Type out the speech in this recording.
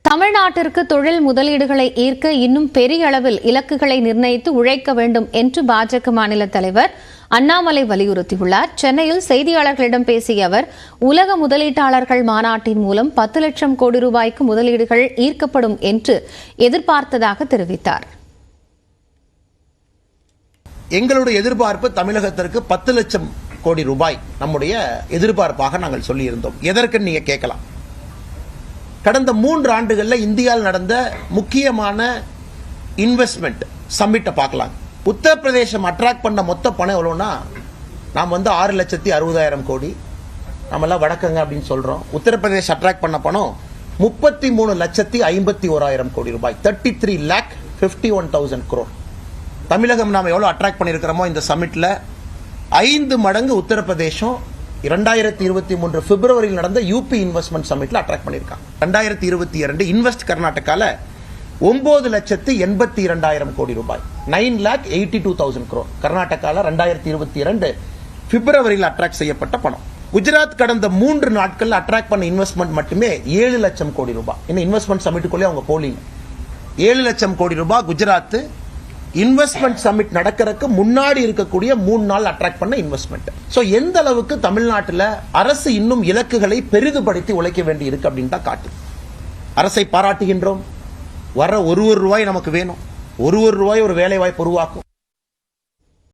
தமிழ்நாட்டிற்கு தொழில் முதலீடுகளை ஈர்க்க இன்னும் பெரிய அளவில் இலக்குகளை நிர்ணயித்து உழைக்க வேண்டும் என்று பாஜக மாநில தலைவர் அண்ணாமலை வலியுறுத்தியுள்ளார். சென்னையில் செய்தியாளர்களிடம் பேசிய அவர், உலக முதலீட்டாளர்கள் மாநாட்டின் மூலம் 10 லட்சம் கோடி ரூபாய்க்கு முதலீடுகள் ஈர்க்கப்படும் என்று எதிர்பார்த்ததாக தெரிவித்தார். எங்களுடைய எதிர்பார்ப்பு தமிழகத்திற்கு 10 லட்சம் கோடி ரூபாய் நம்முடைய எதிர்பார்ப்பாக நாங்கள் சொல்லியிருந்தோம். எதற்கு நீங்க கேட்கலாம். கடந்த 3 ஆண்டுகளில் இந்தியாவில் நடந்த முக்கியமான இன்வெஸ்ட்மெண்ட் சம்மிட்டை பார்க்கலாம். உத்தரப்பிரதேசம் அட்ராக்ட் பண்ண மொத்த பணம் எவ்வளோன்னா, நாம் 6,60,000 கோடி, நம்மளாம் வடக்கங்க அப்படின்னு சொல்றோம். உத்தரப்பிரதேசம் அட்ராக்ட் பண்ண பணம் 33,51,000 கோடி ரூபாய், 33,51,000 crore. தமிழகம் நாம் எவ்வளவு அட்ராக்ட் பண்ணியிருக்கிறோமோ இந்த சம்மிட்ல 5 மடங்கு உத்தரப்பிரதேசம் 2023 பிப்ரவரியில் நடந்த யூபி இன்வெஸ்ட்மெண்ட் சம்மிட்ல அட்ராக்ட் பண்ணிருக்காங்க. 2022 இன்வெஸ்ட் கர்நாடகால 9,82,000 கோடி ரூபாய், 9,82,000 crore. கர்நாடகால 2022 பிப்ரவரியில் அட்ராக்ட் செய்யப்பட்ட பணம். குஜராத் கடந்த 3 நாட்கள் அட்ராக்ட் பண்ண இன்வெஸ்ட்மெண்ட் மட்டுமே 7 லட்சம் கோடி ரூபாய். இந்த இன்வெஸ்ட்மெண்ட் சம்மிட்டுக்குள்ளே அவங்க போலீங்க 7 லட்சம் கோடி ரூபாய். குஜராத் இன்வெஸ்ட்மெண்ட் சமிட் நடக்கிறதுக்கு முன்னாடி இருக்கக்கூடிய 3 நாள் அட்ராக்ட் பண்ண இன்வெஸ்ட்மெண்ட். சோ எந்த அளவுக்கு தமிழ்நாட்டில் அரசு இன்னும் இலக்குகளை பெரிதுபடுத்தி உழைக்க வேண்டி இருக்கு அப்படின்னு தான் காட்டு. அரசை பாராட்டுகின்றோம். வர ஒரு ரூபாய் நமக்கு வேணும். ஒரு ரூபாய் ஒரு வேலை வாய்ப்பு உருவாக்கும்.